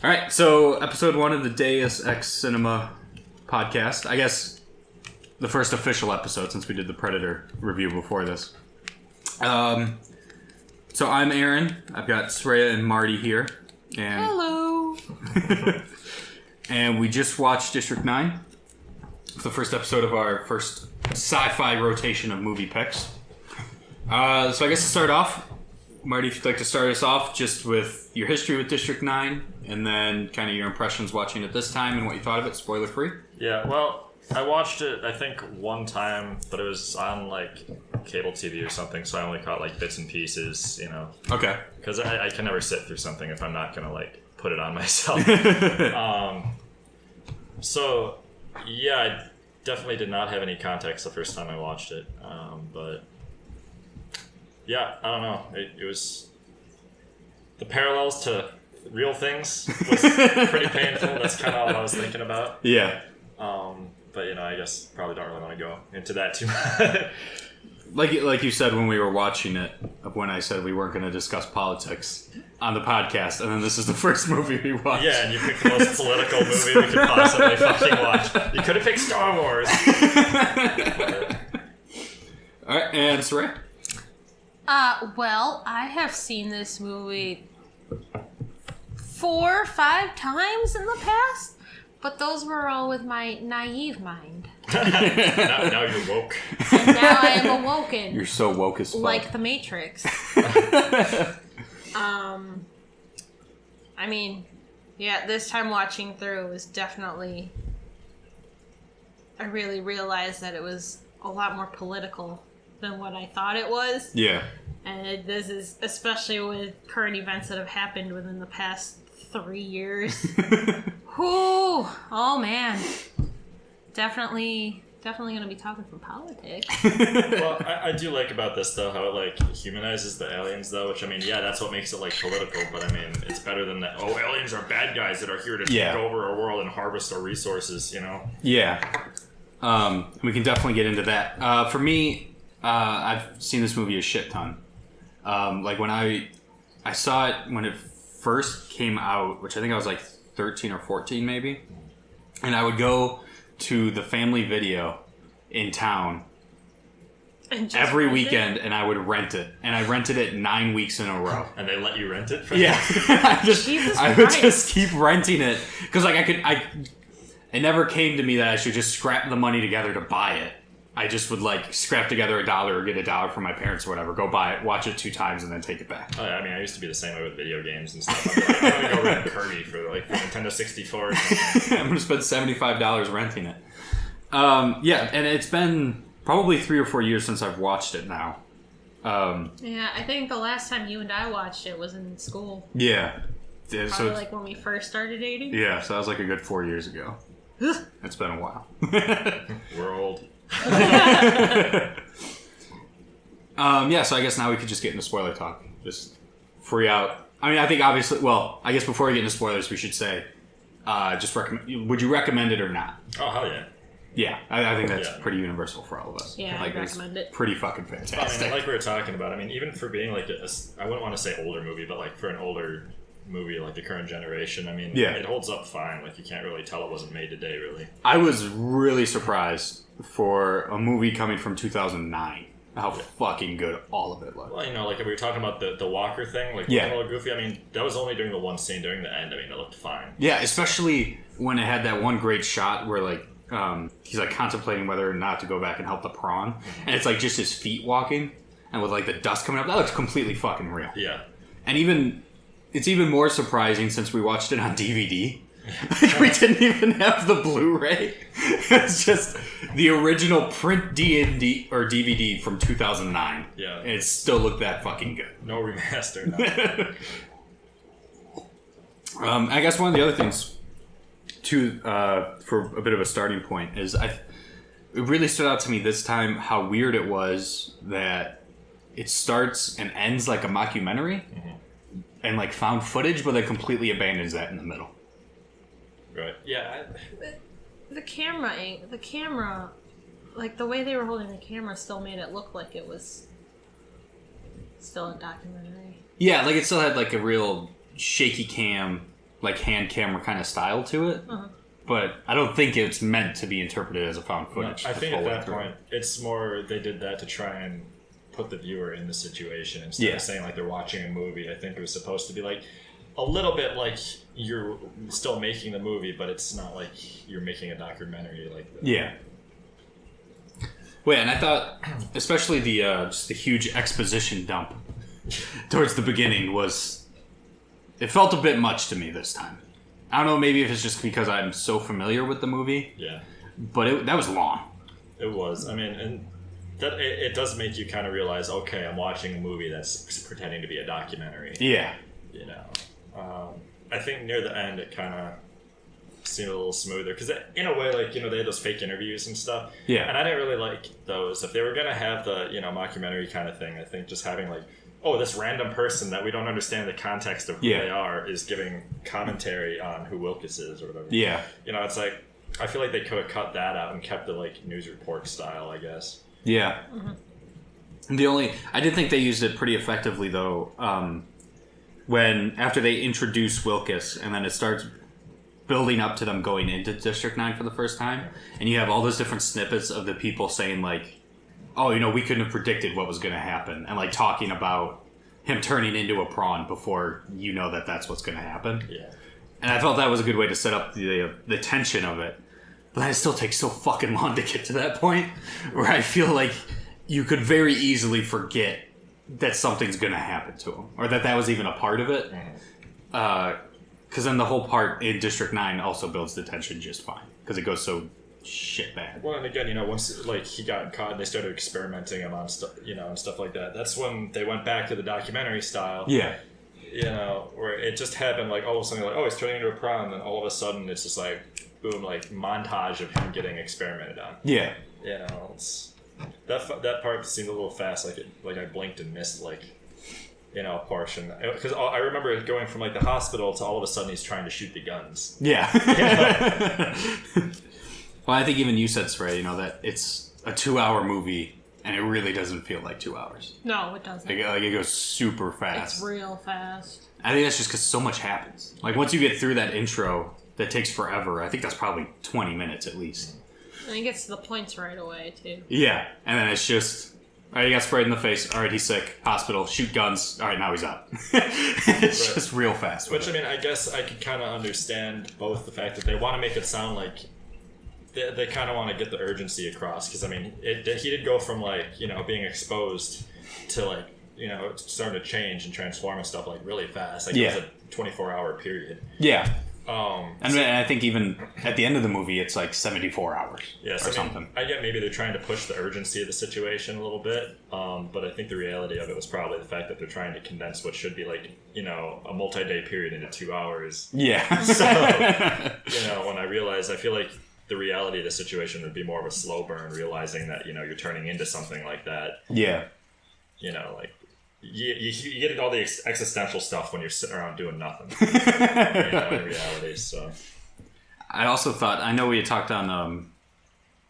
All right, so episode 1 of the Deus Ex Cinema podcast. I guess the first official episode since we did the Predator review before this. So I'm Aaron. I've got Sreya and Marty here. And hello. And we just watched District 9. It's the first episode of our first sci-fi rotation of movie picks. So I guess to start off, Marty, if you'd like to start us off just with your history with District 9 and then kind of your impressions watching it this time and what you thought of it, spoiler free. Yeah, well, I watched it, I think, one time, but it was on, cable TV or something, so I only caught, bits and pieces, Okay. Because I can never sit through something if I'm not going to, put it on myself. So, yeah, I definitely did not have any context the first time I watched it, but... Yeah, I don't know. It was... The parallels to real things was pretty painful. That's kind of all I was thinking about. Yeah. But, I guess probably don't really want to go into that too much. Like you said when we were watching it, when I said we weren't going to discuss politics on the podcast, and then this is the first movie we watched. Yeah, and you picked the most political movie we could possibly fucking watch. You could have picked Star Wars. All right, and Saray? Well, I have seen this movie 4 or 5 times in the past, but those were all with my naive mind. now you're woke. And now I am awoken. You're so woke as fuck. Like the Matrix. I mean, yeah, this time watching through was definitely... I really realized that it was a lot more political than what I thought it was. Yeah. And this is especially with current events that have happened within the past 3 years. Whew, oh man. Definitely going to be talking some politics. Well, I do like about this, though, how it, humanizes the aliens, though, which, yeah, that's what makes it, political, but, it's better than that, aliens are bad guys that are here to take over our world and harvest our resources, Yeah. We can definitely get into that. For me, I've seen this movie a shit ton. When I saw it when it first came out, which I think I was 13 or 14 maybe, and I would go to the family video in town every weekend and I would rent it, and I rented it 9 weeks in a row. And they let you rent it? Yeah. I would just keep renting it because it never came to me that I should just scrap the money together to buy it. I just would scrap together $1 or get $1 from my parents or whatever, go buy it, watch it 2 times, and then take it back. Oh, yeah, I used to be the same way with video games and stuff. I'm gonna go rent Kirby for the Nintendo 64 or something. I'm gonna spend $75 renting it. Yeah, and it's been probably 3 or 4 years since I've watched it now. Yeah, I think the last time you and I watched it was in school. Yeah. Probably when we first started dating. Yeah, so that was a good 4 years ago. It's been a while. We're old. Yeah, so I guess now we could just get into spoiler talk. Just free out. I think obviously, I guess before we get into spoilers, we should say, would you recommend it or not? Oh, hell yeah. Yeah, I think that's pretty universal for all of us. Yeah, I recommend it. Pretty fucking fantastic. Like we were talking about, even for being I wouldn't want to say older movie, but for an older movie the current generation, it holds up fine. You can't really tell it wasn't made today, really. I was really surprised for a movie coming from 2009 how fucking good all of it looked. Well, we were talking about the walker thing, looking a little goofy. That was only during the one scene during the end. It looked fine. Yeah, especially when it had that one great shot where he's contemplating whether or not to go back and help the prawn, and it's just his feet walking, and with the dust coming up, that looks completely fucking real. Yeah, and it's even more surprising since we watched it on DVD. We didn't even have the Blu-ray. It's just the original print D&D or DVD from 2009. Yeah, and it still looked that fucking good. No remaster. No. I guess one of the other things too, for a bit of a starting point, is it really stood out to me this time how weird it was that it starts and ends like a mockumentary. And found footage, but then completely abandons that in the middle. Right. Yeah. The camera, the way they were holding the camera still made it look like it was still a documentary. Yeah, it still had a real shaky cam, like hand camera kind of style to it. But I don't think it's meant to be interpreted as a found footage. I think at that point, it's more they did that to try and put the viewer in the situation instead of saying like they're watching a movie. I think it was supposed to be like a little bit like you're still making the movie, but it's not like you're making a documentary like that. Yeah. Well, and I thought, especially the just the huge exposition dump towards the beginning it felt a bit much to me this time. I don't know, maybe if it's just because I'm so familiar with the movie. Yeah. But that was long. It was. I mean, and that it does make you kind of realize, okay, I'm watching a movie that's pretending to be a documentary. Yeah. You know, I think near the end it kind of seemed a little smoother because in a way, like they had those fake interviews and stuff. Yeah. And I didn't really like those. If they were gonna have the mockumentary kind of thing, I think just having like, oh, this random person that we don't understand the context of who they are is giving commentary on who Wilkes is or whatever. Yeah. It's like I feel like they could have cut that out and kept the like news report style, I guess. Yeah. I did think they used it pretty effectively though. When after they introduce Wilkes and then it starts building up to them going into District 9 for the first time, and you have all those different snippets of the people saying like, oh, we couldn't have predicted what was going to happen, and like talking about him turning into a prawn before that's what's going to happen. Yeah. And I felt that was a good way to set up the tension of it. But then it still takes so fucking long to get to that point where I feel like you could very easily forget that something's going to happen to him or that was even a part of it. Because then the whole part in District 9 also builds the tension just fine because it goes so shit bad. Well, and again, once like he got caught and they started experimenting him on stuff, and stuff like that. That's when they went back to the documentary style. Yeah. Where it just happened like all of a sudden like, oh, he's turning into a prawn, and then all of a sudden it's just like boom, like montage of him getting experimented on. Yeah. It's that part seemed a little fast, like I blinked and missed like a portion because I remember it going from like the hospital to all of a sudden he's trying to shoot the guns. Yeah. Well, I think even you said, Spray, that it's a 2-hour movie and it really doesn't feel like 2 hours. No, it doesn't. Like it goes super fast. It's real fast. I think that's just because so much happens. Like once you get through that intro that takes forever, I think that's probably 20 minutes at least. And he gets to the points right away too. Yeah, and then it's just, all right, he got sprayed in the face. All right, he's sick. Hospital. Shoot guns. All right, now he's up. It's just real fast. Which, I mean, I guess I could kind of understand both the fact that they want to make it sound like they kind of want to get the urgency across. Because, I mean, he did go from, like, being exposed to, like, starting to change and transform and stuff, like, really fast. Like, it was a 24-hour period. Yeah. And I think even at the end of the movie, it's like 74 hours or something. I get maybe they're trying to push the urgency of the situation a little bit, but I think the reality of it was probably the fact that they're trying to condense what should be like, a multi-day period into 2 hours. Yeah. So, when I realized, I feel like the reality of the situation would be more of a slow burn, realizing that, you're turning into something like that. Yeah. Like, you get all the existential stuff when you're sitting around doing nothing. In reality, so. I also thought, I know we had talked on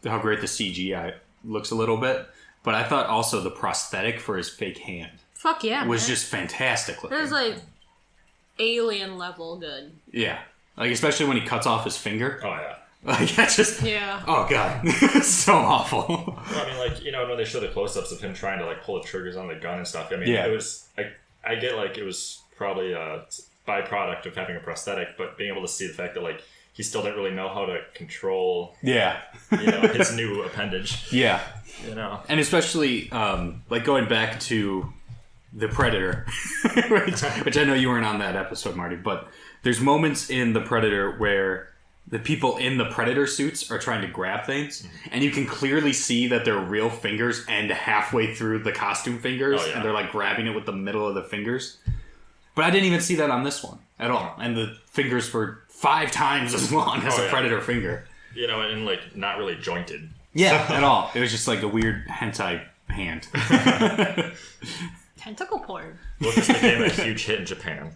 how great the CGI looks a little bit, but I thought also the prosthetic for his fake hand Fuck yeah, was just fantastic looking. It was like alien level good. Yeah. Like, especially when he cuts off his finger. Oh, yeah. Like, that's just... Yeah. Oh, God. It's so awful. Well, I mean, like, when they show the close-ups of him trying to, like, pull the triggers on the gun and stuff, I mean, it was... I get, like, it was probably a byproduct of having a prosthetic, but being able to see the fact that, like, he still didn't really know how to control... Yeah. His new appendage. Yeah. And especially, like, going back to The Predator, which I know you weren't on that episode, Marty, but there's moments in The Predator where... the people in the Predator suits are trying to grab things, and you can clearly see that their real fingers end halfway through the costume fingers, and they're like grabbing it with the middle of the fingers. But I didn't even see that on this one at all, and the fingers were 5 times as long as a Predator finger. And like not really jointed. Yeah, at all. It was just like a weird hentai hand. Tentacle porn. Well, this became a huge hit in Japan.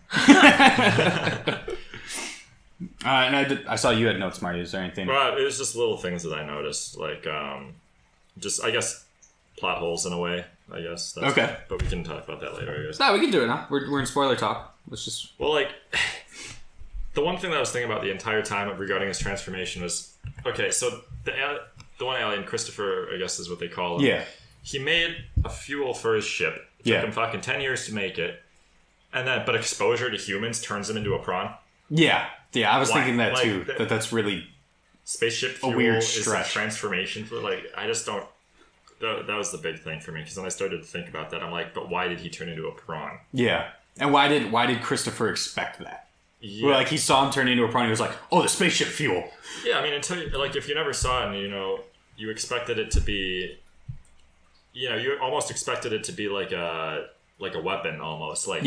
And I saw you had notes, Marty. Is there anything? Well, it was just little things that I noticed, like just I guess plot holes in a way. I guess. Okay. But we can talk about that later. I guess. No, we can do it now. We're in spoiler talk. Let's just. Well, like the one thing that I was thinking about the entire time regarding his transformation was, okay, so the one alien, Christopher, I guess is what they call him. Yeah. He made a fuel for his ship. It took him fucking 10 years to make it. And then, but exposure to humans turns him into a prawn. Yeah. Yeah, I was thinking that too. That's really spaceship fuel a weird is stretch. a transformation for, like, I just don't. That was the big thing for me, because when I started to think about that, I'm like, but why did he turn into a prawn? Yeah. And why did Christopher expect that? Yeah. Where, like, he saw him turn into a prawn, he was like, oh, the spaceship fuel. Yeah, I mean, until like, if you never saw it and, you know, you expected it to be, you know, you almost expected it to be like a weapon almost, like,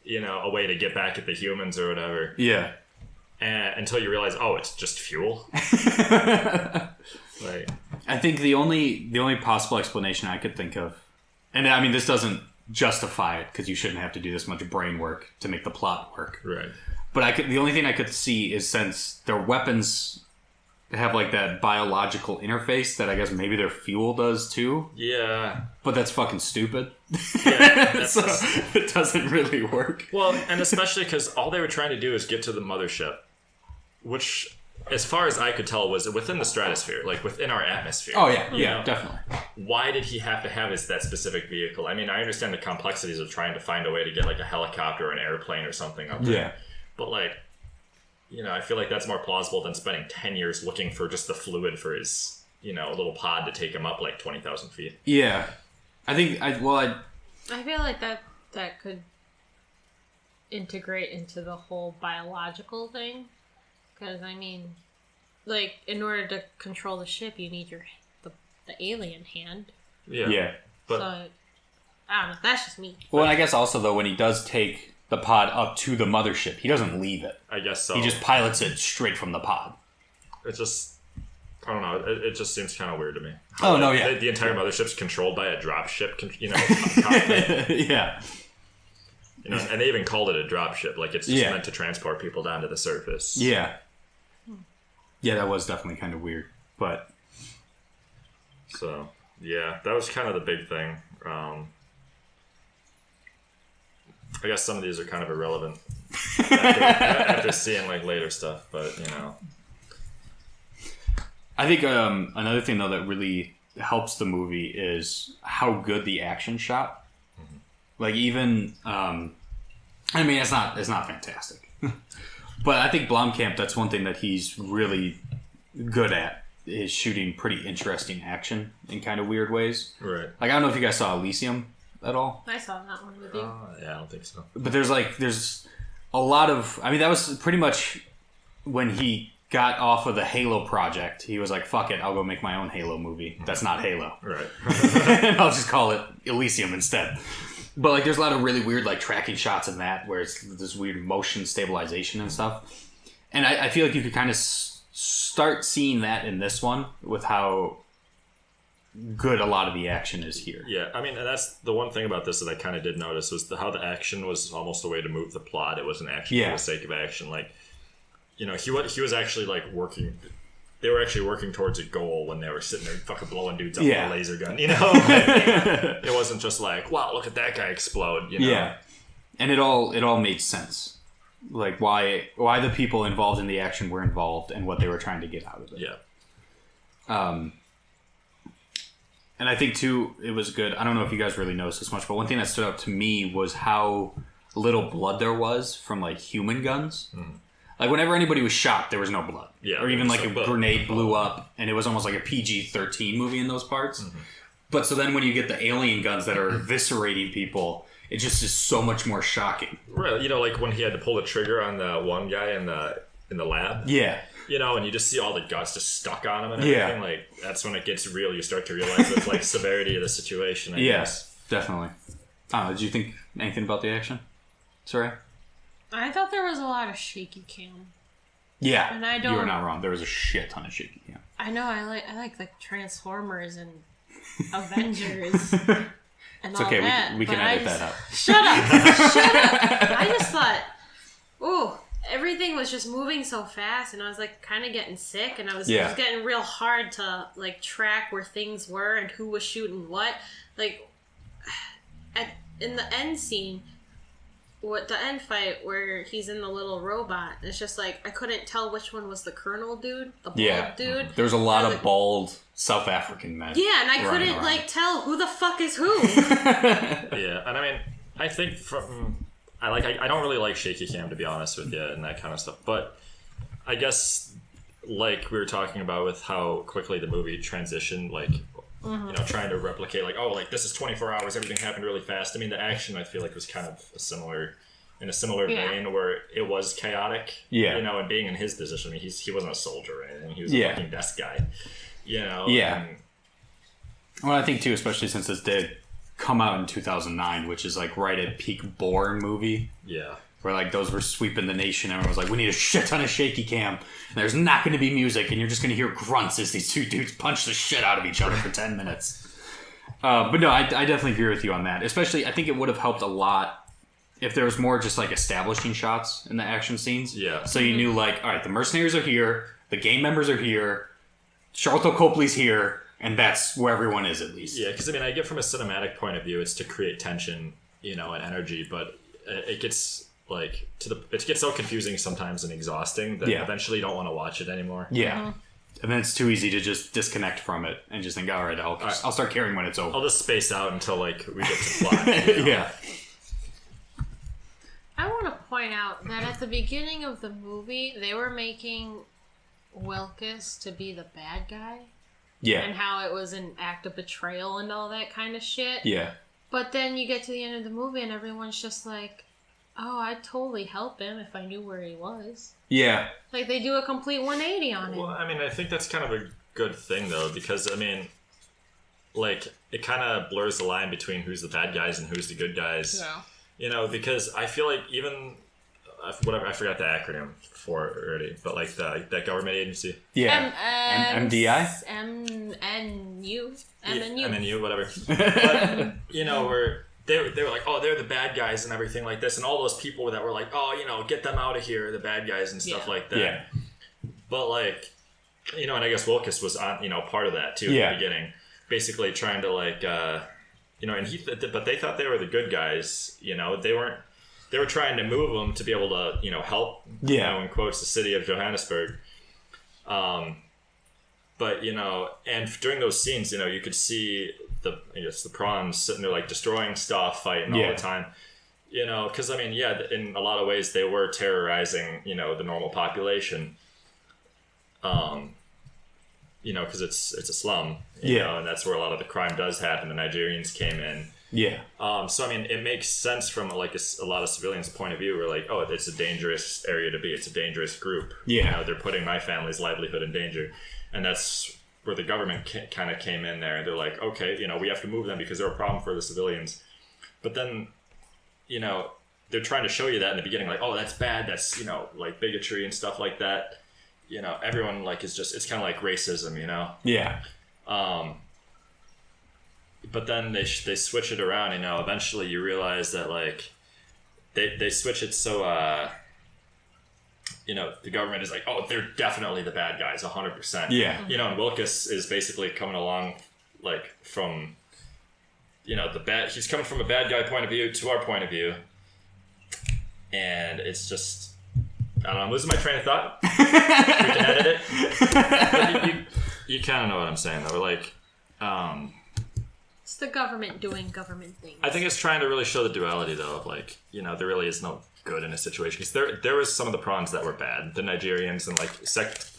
you know, a way to get back at the humans or whatever. Yeah. And until you realize, oh, it's just fuel. Like, I think the only possible explanation I could think of, and I mean, this doesn't justify it because you shouldn't have to do this much brain work to make the plot work. right. But the only thing I could see is, since their weapons have like that biological interface that I guess maybe their fuel does too. Yeah. But that's fucking stupid. Yeah, so it doesn't really work. Well, and especially because all they were trying to do is get to the mothership, which, as far as I could tell, was within the stratosphere, like within our atmosphere. Oh yeah, you yeah, know? definitely. Why did he have to have that specific vehicle? I mean, I understand the complexities of trying to find a way to get like a helicopter or an airplane or something up there. Yeah. But, like, you know, I feel like that's more plausible than spending 10 years looking for just the fluid for his, you know, little pod to take him up like 20,000 feet. Yeah. I think, I feel like that could integrate into the whole biological thing. Because, I mean, like, in order to control the ship, you need the alien hand. Yeah. Yeah. But, so, I don't know. That's just me. Well, and I guess also, though, when he does take the pod up to the mothership, he doesn't leave it. I guess so. He just pilots it straight from the pod. It just, I don't know. It just seems kind of weird to me. Oh, no, yeah. The entire mothership's controlled by a drop ship, you know, cockpit. Yeah. You know, and they even called it a drop ship. Like, it's just meant to transport people down to the surface. Yeah. Yeah, that was definitely kind of weird. But. So, yeah, that was kind of the big thing. I guess some of these are kind of irrelevant after seeing like later stuff, but you know. I think another thing though that really helps the movie is how good the action shot. Mm-hmm. Like even, I mean, it's not fantastic, but I think Blomkamp, that's one thing that he's really good at, is shooting pretty interesting action in kind of weird ways. Right. Like I don't know if you guys saw Elysium at all. I saw that one with you. Yeah, I don't think so. But there's a lot of, I mean, that was pretty much when he got off of the Halo project. He was like, fuck it, I'll go make my own Halo movie. That's not Halo. Right. And I'll just call it Elysium instead. But like, there's a lot of really weird like tracking shots in that, where it's this weird motion stabilization and stuff. And I feel like you could kind of start seeing that in this one with how good a lot of the action is here. Yeah, I mean, and that's the one thing about this that I kind of did notice was how the action was almost a way to move the plot. It wasn't action for the sake of action. Like, you know, he was actually like working. They were actually working towards a goal when they were sitting there fucking blowing dudes up with a laser gun. You know, it wasn't just like, wow, look at that guy explode. You know? Yeah, and it all made sense. Like why the people involved in the action were involved and what they were trying to get out of it. Yeah. And I think, too, it was good. I don't know if you guys really noticed this much, but one thing that stood out to me was how little blood there was from, like, human guns. Mm. Like, whenever anybody was shot, there was no blood. Yeah, or even, like, a grenade blew up, and it was almost like a PG-13 movie in those parts. Mm-hmm. But so then when you get the alien guns that are eviscerating people, it just is so much more shocking. Right. You know, like when he had to pull the trigger on the one guy in the lab. Yeah. You know, and you just see all the guts just stuck on him and everything. Like, that's when it gets real. You start to realize the like severity of the situation. I guess. Definitely. I don't know. Did you think anything about the action? Sorry? I thought there was a lot of shaky cam. Yeah. And I don't. You were not wrong. There was a shit ton of shaky cam. I know. I like Transformers and Avengers. And it's okay. We can edit that out. Shut up. Shut up. I just thought, ooh. Everything was just moving so fast, and I was like kind of getting sick, and it was getting real hard to like track where things were and who was shooting what. Like in the end scene, what the end fight where he's in the little robot. It's just like I couldn't tell which one was the Colonel dude, the bald dude. There's a lot of bald South African men. Yeah, and I couldn't around. like tell who the fuck is who. Yeah, and I mean, I think I don't really like shaky cam, to be honest with you, and that kind of stuff. But I guess like we were talking about with how quickly the movie transitioned, like. You know, trying to replicate like, oh, like this is 24 hours, everything happened really fast. I mean, the action I feel like was kind of in a similar vein where it was chaotic. Yeah. You know, and being in his position, I mean, he wasn't a soldier or anything. He was a fucking desk guy. You know. Yeah. Well, I think too, especially since this did come out in 2009, which is like right at peak Bourne movie. Yeah. Where like those were sweeping the nation. Everyone was like, we need a shit ton of shaky cam. And there's not going to be music. And you're just going to hear grunts as these two dudes punch the shit out of each other for 10 minutes. But no, I definitely agree with you on that. Especially, I think it would have helped a lot if there was more just like establishing shots in the action scenes. Yeah. So you knew like, all right, the mercenaries are here. The gang members are here. Charlton Copley's here. And that's where everyone is at least. Yeah, because I mean, I get from a cinematic point of view, it's to create tension, you know, and energy. But it gets... like it gets so confusing sometimes and exhausting that eventually you don't want to watch it anymore. Yeah. And then it's too easy to just disconnect from it and just think, all right, I'll start caring when it's over. I'll just space out until like we get to plot. You know? Yeah. I want to point out that at the beginning of the movie, they were making Wilkes to be the bad guy. Yeah. And how it was an act of betrayal and all that kind of shit. Yeah. But then you get to the end of the movie and everyone's just like, oh, I'd totally help him if I knew where he was. Yeah. Like, they do a complete 180 on him. Well, I mean, I think that's kind of a good thing, though, because, I mean, like, it kind of blurs the line between who's the bad guys and who's the good guys. Yeah. You know, because I feel like even... whatever, I forgot the acronym for it already, but, like, that government agency. Yeah. MDI? MNU. MNU, whatever. But, you know, where... They were like, oh, they're the bad guys and everything like this. And all those people that were like, oh, you know, get them out of here, the bad guys and stuff like that. Yeah. But, like, you know, and I guess Wilkes was on, you know, part of that, too, at the beginning. Basically trying to, like, you know, and but they thought they were the good guys, you know. They were trying to move them to be able to, you know, help, you know, in quotes, the city of Johannesburg. But, you know, and during those scenes, you know, you could see... the prawns sitting there like destroying stuff, fighting all the time, you know, because I mean, in a lot of ways they were terrorizing, you know, the normal population, you know, because it's a slum, you know, and that's where a lot of the crime does happen. The Nigerians came in, so I mean, it makes sense from like a lot of civilians' point of view. We're like, oh, it's a dangerous area to be. It's a dangerous group. You know, they're putting my family's livelihood in danger, and that's where the government kind of came in there. They're like, okay, you know, we have to move them because they're a problem for the civilians. But then, you know, they're trying to show you that in the beginning, like, oh, that's bad. That's, you know, like bigotry and stuff like that. You know, everyone like is just, it's kind of like racism, you know? Yeah. But then they switch it around, you know, eventually you realize that like they switch it so, you know, the government is like, oh, they're definitely the bad guys, 100%. Yeah. You know, and Wilkes is basically coming along, like, from, you know, he's coming from a bad guy point of view to our point of view. And it's just, I don't know, I'm losing my train of thought. We can edit it. But you kind of know what I'm saying, though. Like, it's the government doing government things. I think it's trying to really show the duality, though, of, like, you know, there really is no good in a situation, because there was some of the prawns that were bad, the Nigerians and like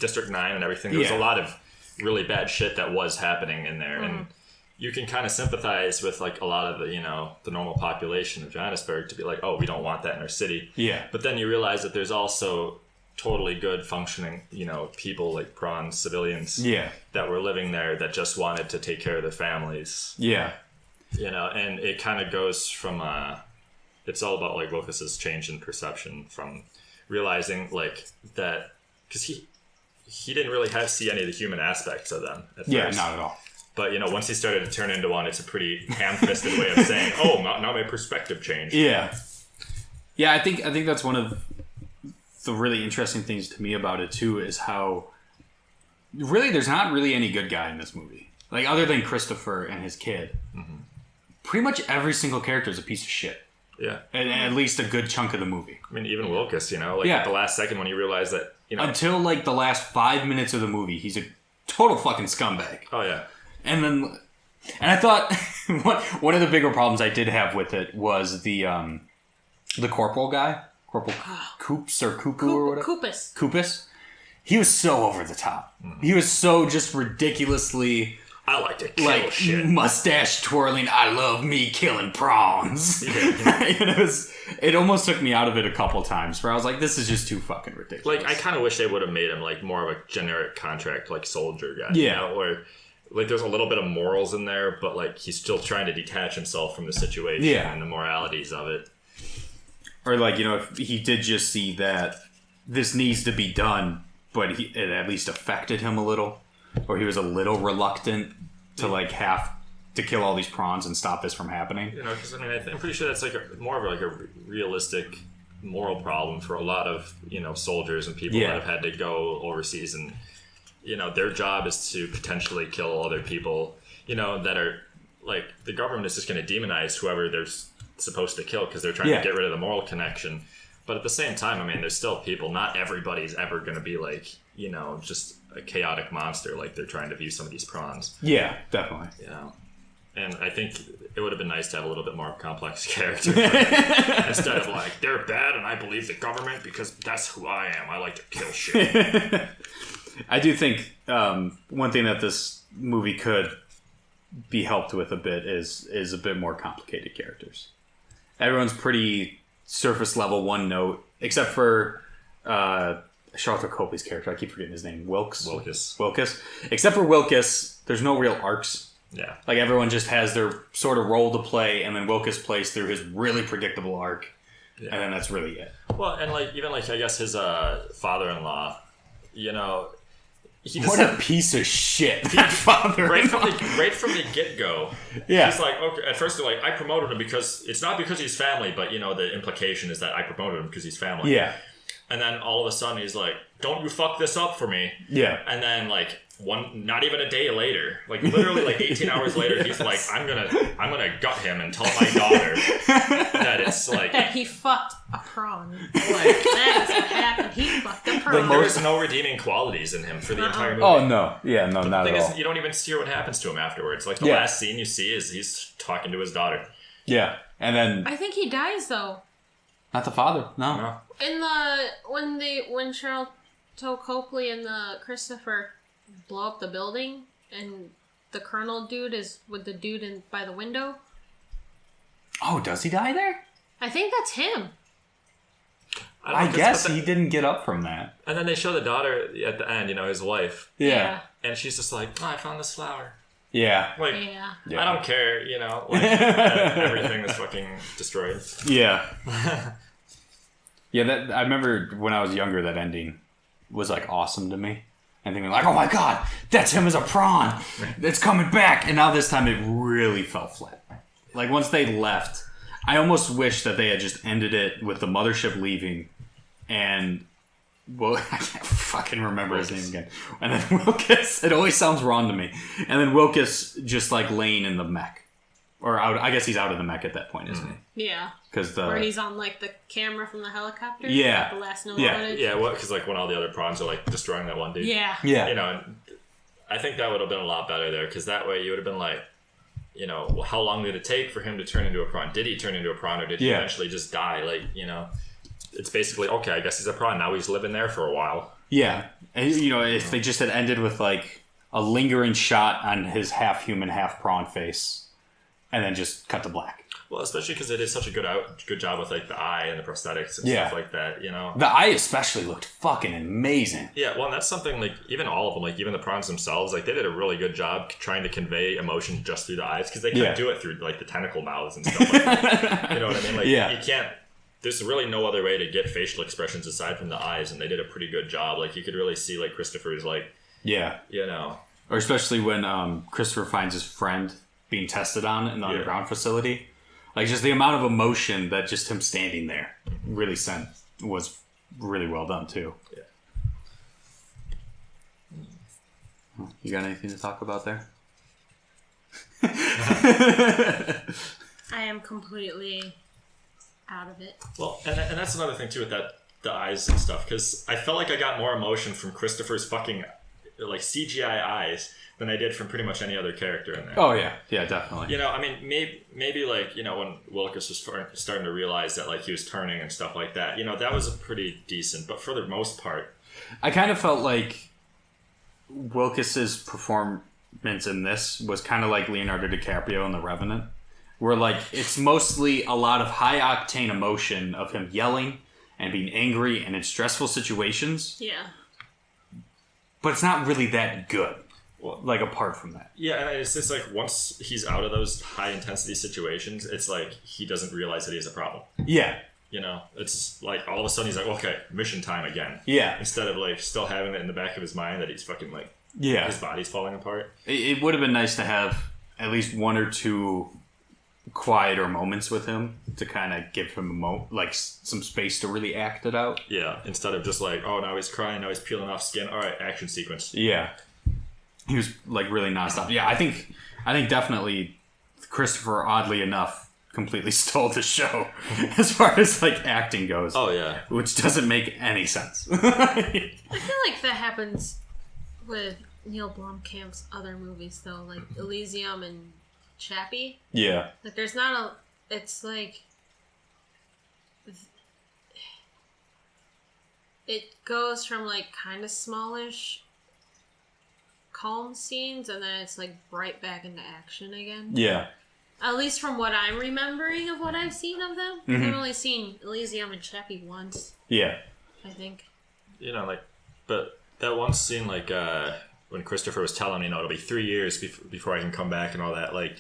District 9 and everything. There was a lot of really bad shit that was happening in there, and you can kind of sympathize with like a lot of the, you know, the normal population of Johannesburg to be like, oh, we don't want that in our city. But then you realize that there's also totally good functioning, you know, people like prawn civilians that were living there that just wanted to take care of their families. You know, and it kind of goes from it's all about like Wilkes's change in perception from realizing like that, because he didn't really see any of the human aspects of them at first. Not at all. But, you know, once he started to turn into one, it's a pretty ham-fisted way of saying, oh, now my perspective changed. Yeah, I think that's one of the really interesting things to me about it too, is how really there's not really any good guy in this movie, like other than Christopher and his kid. Pretty much every single character is a piece of shit. Yeah. And at least a good chunk of the movie. I mean, even Wilkes, like at the last second when you realize that, Until like the last 5 minutes of the movie, he's a total fucking scumbag. Oh, yeah. And I thought one of the bigger problems I did have with it was the corporal guy. Corporal Coops or Cuckoo or whatever. Koopus. He was so over the top. Mm-hmm. He was so just ridiculously... I like to kill shit. Mustache twirling, I love me killing prawns. Yeah. And it almost took me out of it a couple times where I was like, this is just too fucking ridiculous. Like, I kind of wish they would have made him like more of a generic contract, like soldier guy. Yeah. Where like there's a little bit of morals in there, but like he's still trying to detach himself from the situation and the moralities of it. Or like, if he did just see that this needs to be done, but it at least affected him a little. Or he was a little reluctant to like have to kill all these prawns and stop this from happening. Because I'm pretty sure that's like more of a realistic moral problem for a lot of soldiers and people that have had to go overseas, and their job is to potentially kill other people. That are like the government is just going to demonize whoever they're supposed to kill because they're trying to get rid of the moral connection. But at the same time, I mean, there's still people. Not everybody's ever going to be like just a chaotic monster like they're trying to view some of these prawns. Yeah, definitely. And I think it would have been nice to have a little bit more complex character instead of like, they're bad and I believe the government because that's who I am. I like to kill shit. I do think one thing that this movie could be helped with a bit is a bit more complicated characters. Everyone's pretty surface level, one note, except for Charlotte Copley's character. I keep forgetting his name. Wilkes. Except for Wilkes, there's no real arcs. Yeah. Like everyone just has their sort of role to play, and then Wilkes plays through his really predictable arc, and then that's really it. Well, and like even like I guess his father-in-law, what a piece of shit that father. Right from the get-go. Yeah. He's like, okay. At first, they're like, I promoted him because it's not because he's family, but the implication is that I promoted him because he's family. Yeah. And then all of a sudden he's like, don't you fuck this up for me. Yeah. And then like not even a day later, like literally like 18 hours later, he's like, I'm gonna gut him and tell my daughter that it's like that he fucked a prawn. Like that is what happened. He fucked a prawn. Like there was no redeeming qualities in him for the entire movie. Oh no. Yeah, no, not at all. The thing is, you don't even see what happens to him afterwards. Like the last scene you see is he's talking to his daughter. Yeah. And then I think he dies though. Not the father, no. In when Charlton Copley and the Christopher blow up the building, and the Colonel dude is with the dude by the window. Oh, does he die there? I think that's him. I guess he didn't get up from that. And then they show the daughter at the end, his wife. Yeah. And she's just like, oh, I found this flower. Yeah. Like, I don't care, like, everything is fucking destroyed. Yeah. Yeah, I remember when I was younger, that ending was, like, awesome to me. And thinking, like, oh my god, that's him as a prawn. It's coming back. And now this time it really fell flat. Like, once they left, I almost wish that they had just ended it with the mothership leaving and... Well, I can't fucking remember his name again. And then Wilkes, it always sounds wrong to me. And then Wilkes just like laying in the mech. Or out, I guess he's out of the mech at that point, isn't he? Yeah. Where he's on like the camera from the helicopter. Yeah. Like the last note footage. Yeah, because like when all the other prawns are like destroying that one dude. Yeah. Yeah. I think that would have been a lot better there because that way you would have been like, well, how long did it take for him to turn into a prawn? Did he turn into a prawn or did he eventually just die? Like, it's basically, okay, I guess he's a prawn. Now he's living there for a while. Yeah. And, if they just had ended with, like, a lingering shot on his half-human, half-prawn face, and then just cut to black. Well, especially because they did such a good job with, like, the eye and the prosthetics and stuff like that, The eye especially looked fucking amazing. Yeah, well, and that's something, like, even all of them, like, even the prawns themselves, like, they did a really good job trying to convey emotion just through the eyes, because they couldn't do it through, like, the tentacle mouths and stuff like that. You know what I mean? Like, you can't... There's really no other way to get facial expressions aside from the eyes, and they did a pretty good job. Like, you could really see, like, Christopher's, like... Yeah. Or especially when Christopher finds his friend being tested on in the underground facility. Like, just the amount of emotion that just him standing there really sent was really well done, too. Yeah. You got anything to talk about there? I am completely... out of it. Well, and that's another thing too with the eyes and stuff, because I felt like I got more emotion from Christopher's fucking like CGI eyes than I did from pretty much any other character in there. Oh yeah, definitely. You know, I mean, maybe like, you know, when Wilkes was starting to realize that like he was turning and stuff like that, you know, that was a pretty decent. But for the most part, I kind of felt like Wilkes's performance in this was kind of like Leonardo DiCaprio in The Revenant, where like it's mostly a lot of high octane emotion of him yelling and being angry and in stressful situations. Yeah. But it's not really that good. Like apart from that. Yeah, and it's just like once he's out of those high intensity situations, it's like he doesn't realize that he has a problem. Yeah. You know, it's like all of a sudden he's like, okay, mission time again. Yeah. Instead of like still having it in the back of his mind that he's fucking like, his body's falling apart. It would have been nice to have at least one or two quieter moments with him to kind of give him like some space to really act it out. Yeah, instead of just like, oh, now he's crying, now he's peeling off skin. All right, action sequence. Yeah. He was like really nonstop. Yeah, I think definitely Christopher, oddly enough, completely stole the show as far as like acting goes. Oh yeah, which doesn't make any sense. I feel like that happens with Neil Blomkamp's other movies though, like Elysium and Chappie. Yeah. Like there's not a. It's like. It goes from like kind of smallish, calm scenes, and then it's like right back into action again. Yeah. At least from what I'm remembering of what I've seen of them. Mm-hmm. I've only seen Elysium and Chappie once. Yeah. I think. You know, like, but that one scene, like, when Christopher was telling me, you know, it'll be 3 years before I can come back and all that, like,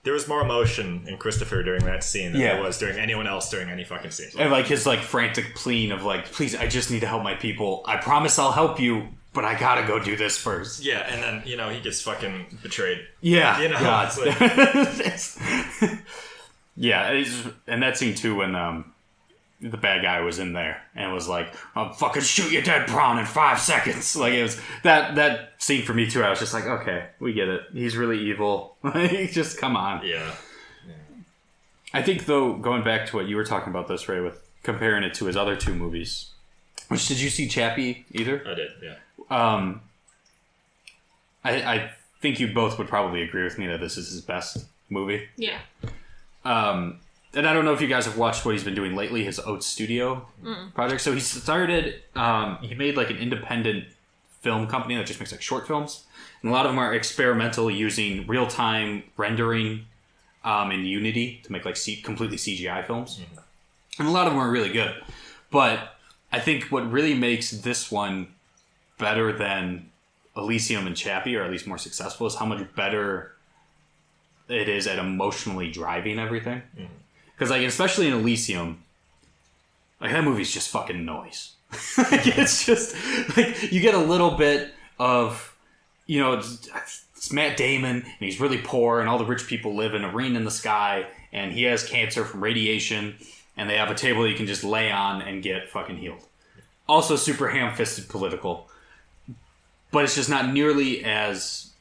there was more emotion in Christopher during that scene than there was during anyone else during any fucking scene. And like his like frantic pleading of like, please, I just need to help my people. I promise I'll help you, but I gotta go do this first. Yeah, and then, you know, he gets fucking betrayed. Yeah. You know, God. it's like... Yeah, and that scene too when the bad guy was in there and was like, I'll fucking shoot you dead, prawn, in 5 seconds. Like, it was that scene for me too. I was just like, okay, we get it. He's really evil. Like, just come on. Yeah. I think, though, going back to what you were talking about this, Ray, with comparing it to his other two movies, which, did you see Chappie either? I did, yeah. I think you both would probably agree with me that this is his best movie. Yeah. And I don't know if you guys have watched what he's been doing lately, his Oats Studio project. So he started, he made like an independent film company that just makes like short films. And a lot of them are experimental, using real-time rendering in Unity to make like completely CGI films. Mm-hmm. And a lot of them are really good. But I think what really makes this one better than Elysium and Chappie, or at least more successful, is how much better it is at emotionally driving everything. Because like, especially in Elysium, like that movie's just fucking noise. Like, it's just like you get a little bit of, you know, it's Matt Damon and he's really poor and all the rich people live in a ring in the sky and he has cancer from radiation and they have a table you can just lay on and get fucking healed. Also super ham-fisted political, but it's just not nearly as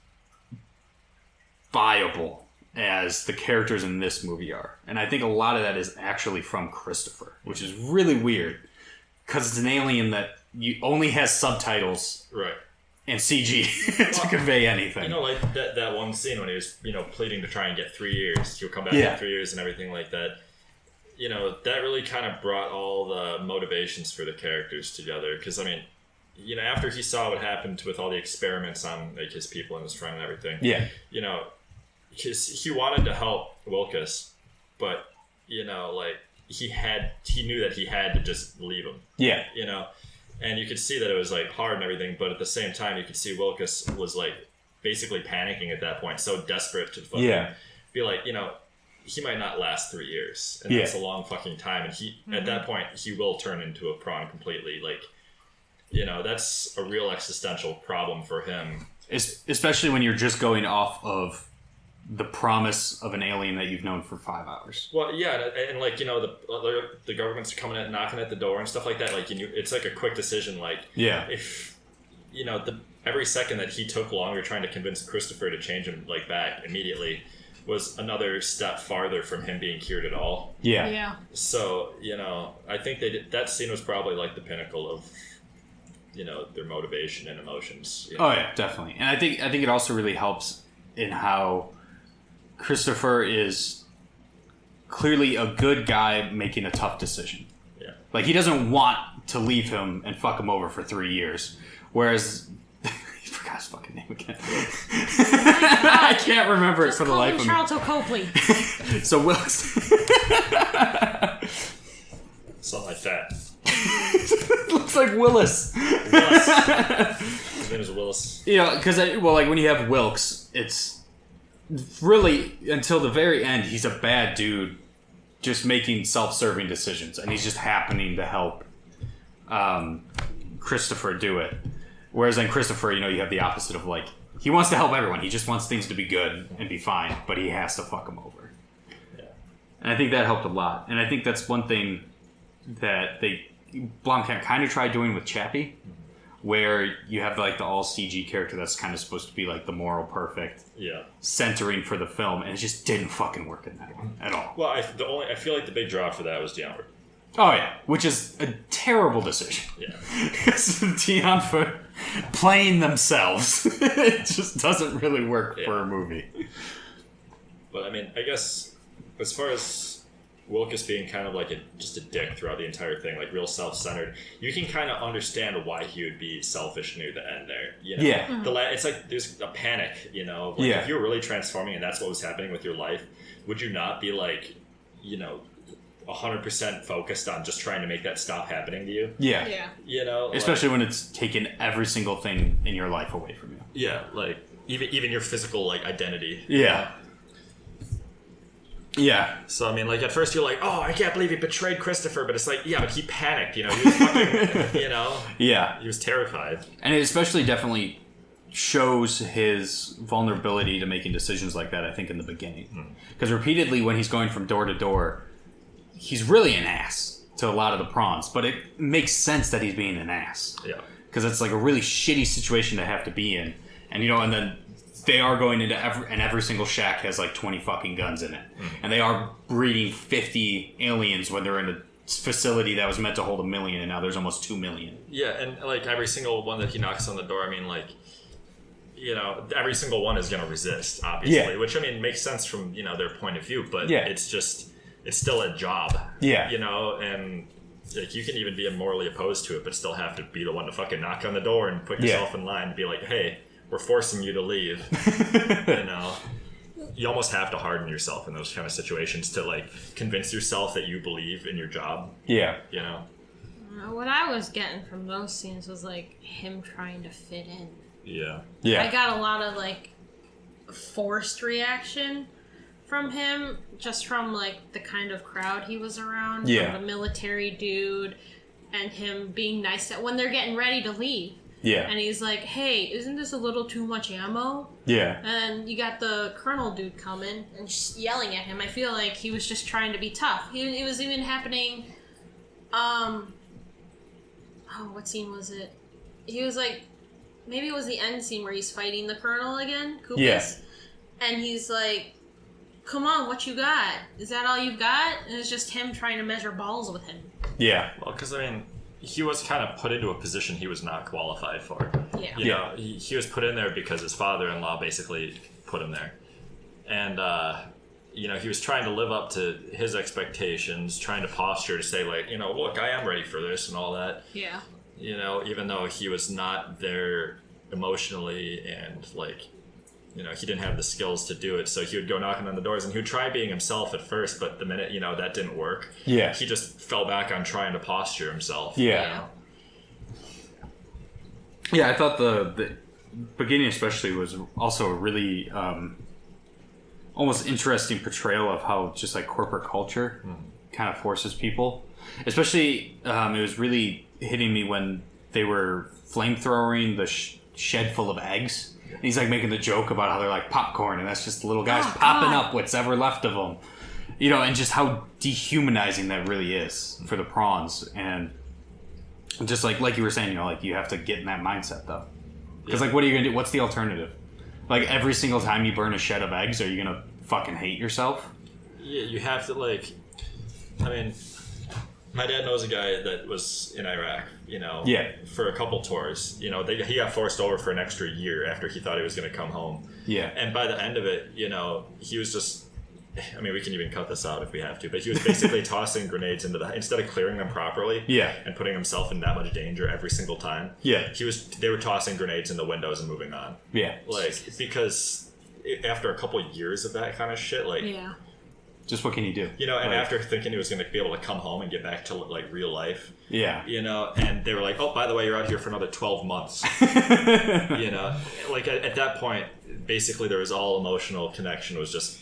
viable as the characters in this movie are. And I think a lot of that is actually from Christopher, which is really weird because it's an alien that only has subtitles and CG to convey anything. You know, like that one scene when he was, you know, pleading to try and get 3 years. He'll come back in 3 years and everything like that. You know, that really kind of brought all the motivations for the characters together. Because, I mean, you know, after he saw what happened with all the experiments on like his people and his friend and everything, you know, he wanted to help Wilkes, but, you know, like, he knew that he had to just leave him. Yeah. You know? And you could see that it was, like, hard and everything, but at the same time, you could see Wilkes was, like, basically panicking at that point, so desperate to fucking be like, you know, he might not last 3 years, and that's a long fucking time, and he, at that point, he will turn into a prawn completely, like, you know, that's a real existential problem for him. Especially when you're just going off of the promise of an alien that you've known for 5 hours. Well, yeah, and like, you know, the government's coming in, knocking at the door and stuff like that. Like, it's like a quick decision. Like, if you know, every second that he took longer trying to convince Christopher to change him like back immediately, was another step farther from him being cured at all. Yeah. Yeah. So, I think that scene was probably like the pinnacle of, their motivation and emotions. Oh yeah, definitely. And I think it also really helps in how Christopher is clearly a good guy making a tough decision. Yeah. Like, he doesn't want to leave him and fuck him over for 3 years. Whereas, I forgot his fucking name again. I can't remember it for the life of me. Charlton Copley. So Wilkes. Something like that. Looks like Willis. His name is Willis. Because when you have Wilkes, it's really, until the very end, he's a bad dude just making self-serving decisions, and he's just happening to help Christopher do it. Whereas in Christopher, you have the opposite of, like, he wants to help everyone. He just wants things to be good and be fine, but he has to fuck them over. Yeah. And I think that helped a lot. And I think that's one thing that Blomkamp kind of tried doing with Chappie, where you have, like, the all CG character that's kind of supposed to be, like, the moral perfect centering for the film, and it just didn't fucking work in that one at all. Well, I feel like the big draw for that was Dion. Oh yeah, which is a terrible decision. Yeah, because Dion for playing themselves, it just doesn't really work for a movie. But I mean, I guess as far as Wilkes being kind of like just a dick throughout the entire thing, like real self-centered, you can kind of understand why he would be selfish near the end there. Yeah. Mm-hmm. It's like there's a panic, Like if you were really transforming and that's what was happening with your life, would you not be like, 100% focused on just trying to make that stop happening to you? Yeah. Especially when it's taken every single thing in your life away from you. Yeah, like even your physical like identity. Yeah. Yeah. So, I mean, like, at first you're like, oh, I can't believe he betrayed Christopher. But it's like, yeah, but he panicked, He was fucking, Yeah. He was terrified. And it especially definitely shows his vulnerability to making decisions like that, I think, in the beginning. Because repeatedly, when he's going from door to door, he's really an ass to a lot of the prawns. But it makes sense that he's being an ass. Yeah. Because it's like a really shitty situation to have to be in. And, and then they are going into every single shack has like 20 fucking guns in it. And they are breeding 50 aliens when they're in a facility that was meant to hold 1 million, and now there's almost 2 million. Yeah, and like every single one that he knocks on the door, I mean, like, every single one is going to resist, obviously. Which, I mean, makes sense from, their point of view, but it's still a job. Yeah. And like, you can even be morally opposed to it, but still have to be the one to fucking knock on the door and put yourself in line and be like, hey, we're forcing you to leave. You almost have to harden yourself in those kind of situations to like convince yourself that you believe in your job. Yeah. What I was getting from those scenes was like him trying to fit in. Yeah. I got a lot of like forced reaction from him, just from like the kind of crowd he was around. Yeah. From the military dude and him being nice to, when they're getting ready to leave. Yeah. And he's like, hey, isn't this a little too much ammo? Yeah. And you got the colonel dude coming and just yelling at him. I feel like he was just trying to be tough. It was even happening, what scene was it? He was like, maybe it was the end scene where he's fighting the colonel again, Kupis. Yeah. And he's like, come on, what you got? Is that all you've got? And it's just him trying to measure balls with him. Yeah. Well, because, I mean, he was kind of put into a position he was not qualified for. Yeah. He was put in there because his father-in-law basically put him there. And, he was trying to live up to his expectations, trying to posture to say, like, look, I am ready for this and all that. Yeah. Even though he was not there emotionally and, like, he didn't have the skills to do it. So he would go knocking on the doors and he would try being himself at first, but the minute, that didn't work. Yeah. He just fell back on trying to posture himself. Yeah. Yeah, I thought the beginning especially was also a really almost interesting portrayal of how just like corporate culture kind of forces people. Especially, it was really hitting me when they were flamethrowing the shed full of eggs. And he's like making the joke about how they're like popcorn, and that's just the little guys popping up what's ever left of them. And just how dehumanizing that really is for the prawns. And just like you were saying, like you have to get in that mindset though. Because like, what are you gonna do? What's the alternative? Like every single time you burn a shed of eggs, are you gonna fucking hate yourself. Yeah, you have to like. I mean, my dad knows a guy that was in Iraq. Yeah. For a couple tours. He got forced over for an extra year after he thought he was going to come home. Yeah. And by the end of it, he was just. I mean, we can even cut this out if we have to, but he was basically tossing grenades instead of clearing them properly, and putting himself in that much danger every single time. Yeah, they were tossing grenades in the windows and moving on. Yeah, because after a couple of years of that kind of shit, just what can you do? And after thinking he was going to be able to come home and get back to real life, and they were like, oh, by the way, you're out here for another 12 months. At that point, basically there was all emotional connection was just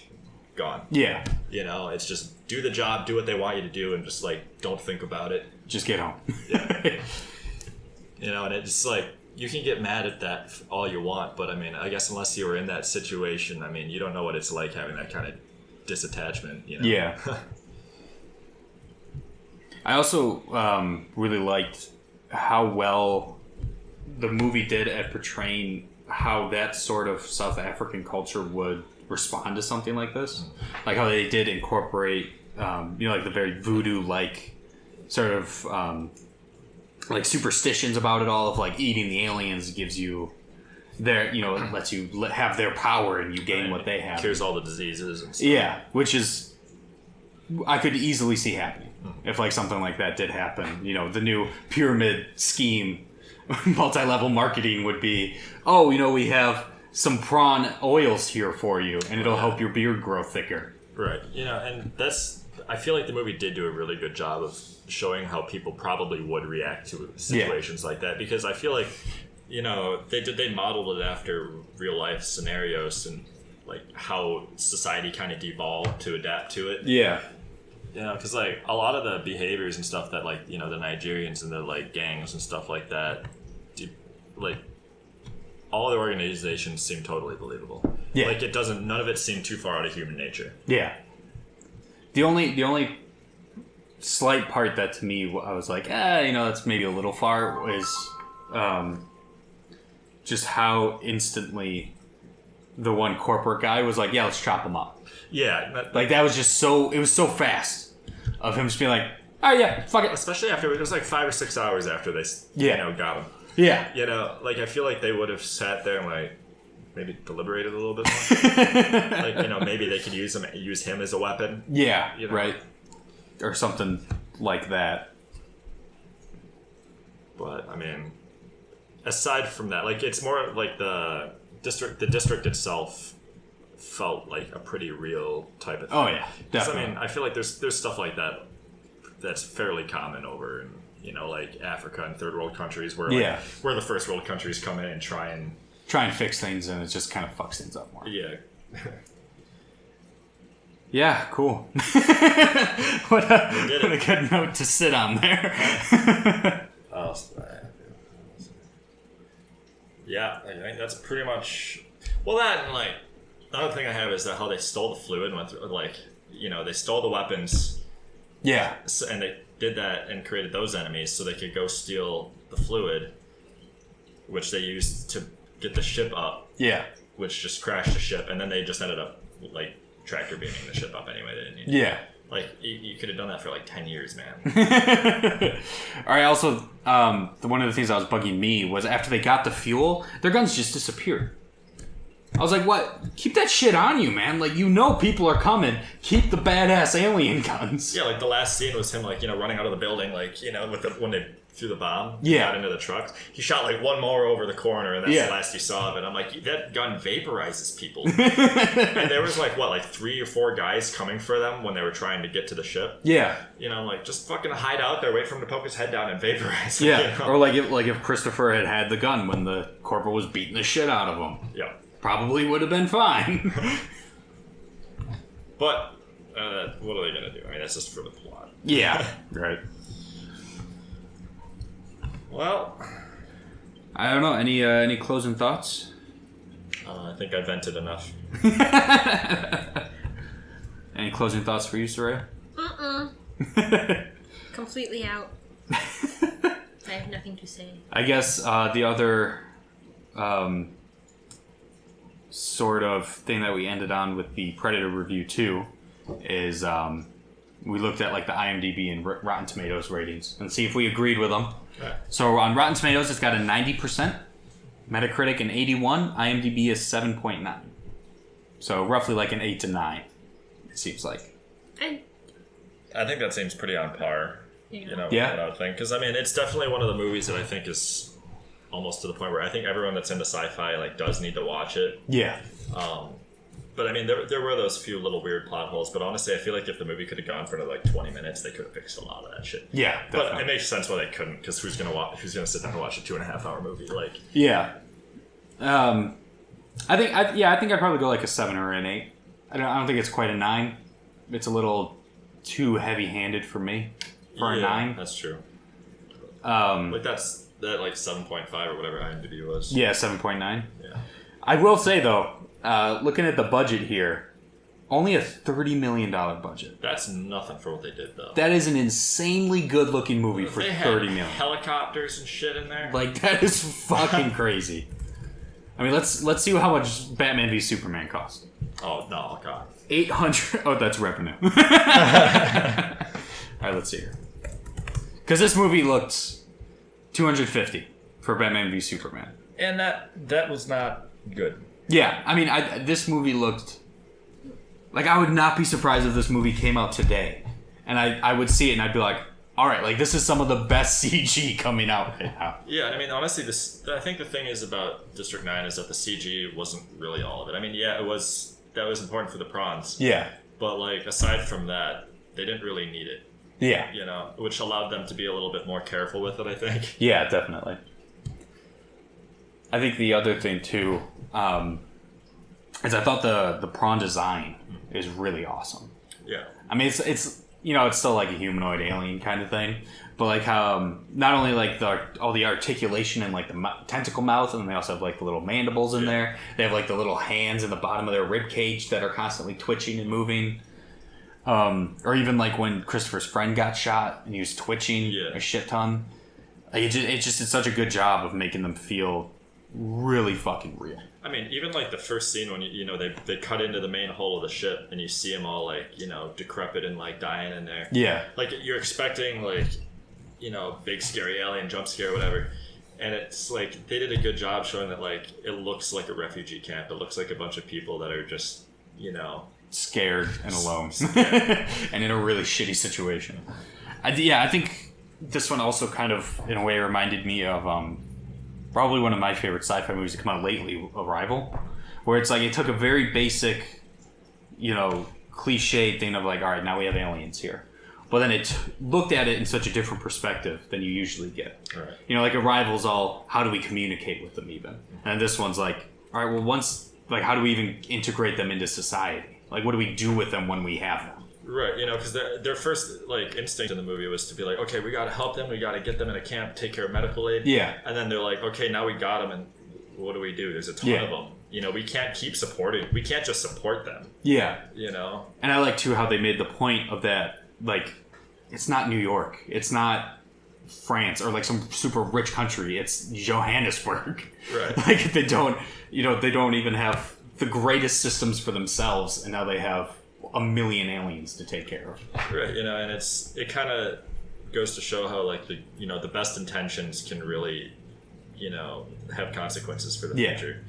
gone. Yeah. It's just do the job, do what they want you to do, and just don't think about it. Just get home. Yeah. And it's you can get mad at that all you want, but I mean, I guess unless you were in that situation, I mean, you don't know what it's like having that kind of disattachment. Yeah. I also really liked how well the movie did at portraying how that sort of South African culture would respond to something like this, like how they did incorporate the very voodoo sort of superstitions about it all, of eating the aliens gives you their it lets you have their power and you gain what they have, cures all the diseases and stuff. Which is I could easily see happening if something like that did happen. The new pyramid scheme, multi-level marketing would be, we have some prawn oils here for you, and it'll help your beard grow thicker. Right. And I feel like the movie did do a really good job of showing how people probably would react to situations like that, because I feel like, they modeled it after real life scenarios and how society kind of devolved to adapt to it. Yeah. Because a lot of the behaviors and stuff that the Nigerians and the gangs and stuff like that, all the organizations seem totally believable. Yeah. None of it seemed too far out of human nature. Yeah. The only slight part that to me I was like, that's maybe a little far, is just how instantly the one corporate guy was like, yeah, let's chop them up. Yeah. That was just it was so fast of him just being like, oh yeah, fuck it. Especially after, it was 5 or 6 hours after they got him. Yeah. I feel like they would have sat there and maybe deliberated a little bit more. Maybe they could use him as a weapon. Yeah. Right. Or something like that. But I mean, aside from that, it's more the district itself felt like a pretty real type of thing. Oh yeah, definitely. I mean, I feel like there's stuff like that that's fairly common over in Africa and third world countries where where the first world countries come in and try and fix things, and it just kind of fucks things up more. Yeah. Yeah, cool. What a good note to sit on there. Yeah, I think that's pretty much. Well, that and another thing I have is that how they stole the fluid and went through, they stole the weapons. Yeah. And they did that and created those enemies so they could go steal the fluid, which they used to get the ship up. Yeah. Which just crashed the ship, and then they just ended up tractor beaming the ship up anyway. They didn't need you could have done that for 10 years, man. All right. Also, one of the things that was bugging me was after they got the fuel, their guns just disappeared. I was like, what? Keep that shit on you, man. People are coming. Keep the badass alien guns. Yeah, the last scene was him, running out of the building, when they threw the bomb. Yeah. Got into the trucks. He shot, one more over the corner, and that's the last you saw of it. I'm like, that gun vaporizes people. And there was, 3 or 4 guys coming for them when they were trying to get to the ship. Yeah. I'm like, just fucking hide out there, wait for him to poke his head down and vaporize him. Yeah. Or if Christopher had the gun when the corporal was beating the shit out of him. Yeah. Probably would have been fine. But, what are they going to do? I mean, that's just for the plot. Yeah. Right. Well, I don't know. Any closing thoughts? I think I vented enough. Any closing thoughts for you, Soraya? Completely out. I have nothing to say. I guess the other sort of thing that we ended on with the Predator review too is we looked at like the IMDb and Rotten Tomatoes ratings and see if we agreed with them. Okay. So on Rotten Tomatoes, it's got a 90%, Metacritic an 81, IMDb is 7.9. So roughly like an 8 to 9, it seems like. I think that seems pretty on par. Yeah. You know, Yeah. what I would think. Because, I mean, it's definitely one of the movies that I think is almost to the point where I think everyone that's into sci-fi, like, does need to watch it. Yeah. But, I mean, there were those few little weird plot holes. But honestly, I feel like if the movie could have gone for another, like, 20 minutes, they could have fixed a lot of that shit. Yeah, definitely. But it makes sense why they couldn't. Because who's gonna sit down and watch a 2.5-hour movie? Like, Yeah. I think I'd probably go like a 7 or an 8. I don't think it's quite a 9. It's a little too heavy-handed for me for a 9. That's true. Like That like 7.5 or whatever IMDb was. Yeah, 7.9. Yeah. I will say though, looking at the budget here, only a $30 million budget. That's nothing for what they did though. That is an insanely good-looking movie for they had $30 million. helicopters and shit in there. Like that is fucking crazy. I mean, let's see how much Batman v Superman cost. Oh no, God. 800. Oh, that's revenue. All right, let's see here. Because this movie looked 250 for Batman v Superman. And that was not good. Yeah, I mean, this movie looked like I would not be surprised if this movie came out today, and I would see it and I'd be like, all right, like this is some of the best CG coming out right now. Yeah, I mean, honestly, I think the thing is about District 9 is that the CG wasn't really all of it. I mean, yeah, that was important for the prawns. Yeah, But like aside from that, they didn't really need it. yeah, You know, which allowed them to be a little bit more careful with it, I think. yeah, definitely. I think the other thing too is I thought the prawn design is really awesome. Yeah. I mean, it's you know, it's still like a humanoid alien kind of thing, but like not only like all the articulation and like the tentacle mouth, and they also have like the little mandibles in there. They have like the little hands in the bottom of their rib cage that are constantly twitching and moving. Or even like when Christopher's friend got shot and he was twitching a shit ton. Like it just did such a good job of making them feel really fucking real. I mean, even like the first scene when you know they cut into the main hull of the ship and you see them all like, you know, decrepit and like dying in there. Yeah. Like you're expecting like, you know, big scary alien jump scare or whatever, and it's like they did a good job showing that like it looks like a refugee camp. It looks like a bunch of people that are just, you know, scared and alone and in a really shitty situation. I think this one also kind of in a way reminded me of probably one of my favorite sci-fi movies to come out lately, Arrival, where it's like it took a very basic, you know, cliche thing of like, all right, now we have aliens here, but then it looked at it in such a different perspective than you usually get. Right. You know, like Arrival's all, how do we communicate with them even, and this one's like, all right, well, once, like, how do we even integrate them into society? Like, what do we do with them when we have them? Right, you know, because their first like instinct in the movie was to be like, okay, we got to help them, we got to get them in a camp, take care of medical aid. Yeah. And then they're like, okay, now we got them, and what do we do? There's a ton of them. You know, we can't just support them. Yeah. You know. And I like too how they made the point of that, like, it's not New York, it's not France or like some super rich country, it's Johannesburg. Right. Like they don't even have the greatest systems for themselves, and now they have a million aliens to take care of. Right, you know, and it kind of goes to show how like the best intentions can really, you know, have consequences for the future.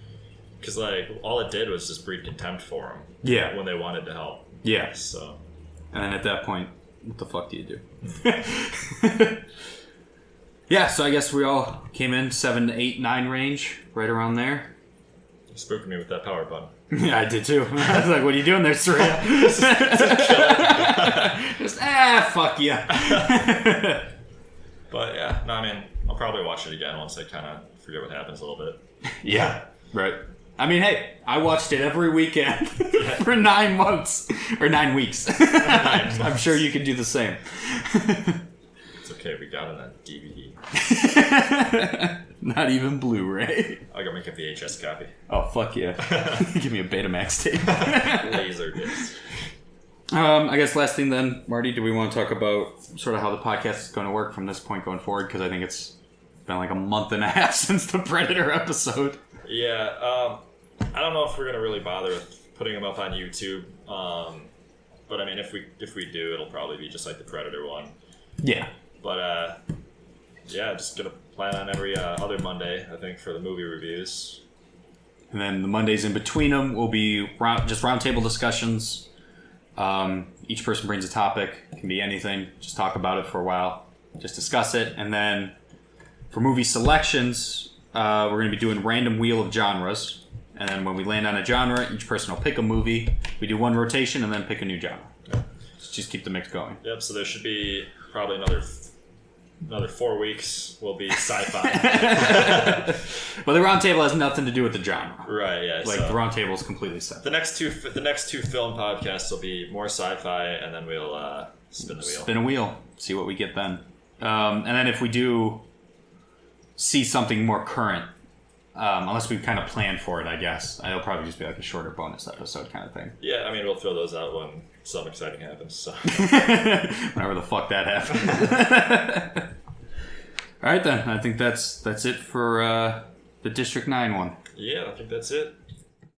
Because like all it did was just breed contempt for them. Yeah. When they wanted to help. Yeah. So. And then at that point, what the fuck do you do? Yeah. So I guess we all came in 7, 8, 9 range, right around there. You spooked me with that power button. Yeah, I did too. I was like, what are you doing there, Surya? Just, fuck yeah. But yeah, no, I mean, I'll probably watch it again once I kind of forget what happens a little bit. Yeah, right. I mean, hey, I watched it every weekend for 9 months. Or 9 weeks. 9 months. I'm sure you can do the same. It's okay, we got it on DVD. Not even Blu-ray. I'll go make a VHS copy. Oh, fuck yeah. Give me a Betamax tape. Laser disc. I guess last thing then, Marty, do we want to talk about sort of how the podcast is going to work from this point going forward? Because I think it's been like a month and a half since the Predator episode. Yeah, I don't know if we're gonna really bother with putting them up on YouTube. But I mean, if we do, it'll probably be just like the Predator one. Yeah. But yeah, just gonna plan on every other Monday, I think, for the movie reviews. And then the Mondays in between them will be just roundtable discussions. Each person brings a topic. It can be anything. Just talk about it for a while. Just discuss it. And then for movie selections, we're going to be doing random wheel of genres. And then when we land on a genre, each person will pick a movie. We do one rotation and then pick a new genre. Just keep the mix going. Yep, so there should be probably another 4 weeks will be sci-fi. But the roundtable has nothing to do with the genre. Right, yeah. Like, the roundtable is completely separate. The next two film podcasts will be more sci-fi, and then we'll spin the wheel. Spin a wheel. See what we get then. And then if we do see something more current, unless we kind of plan for it, I guess, it'll probably just be like a shorter bonus episode kind of thing. Yeah, I mean, we'll throw those out when something exciting happens. So. Whenever the fuck that happens. All right, then. I think that's it for the District 9 one. Yeah, I think that's it.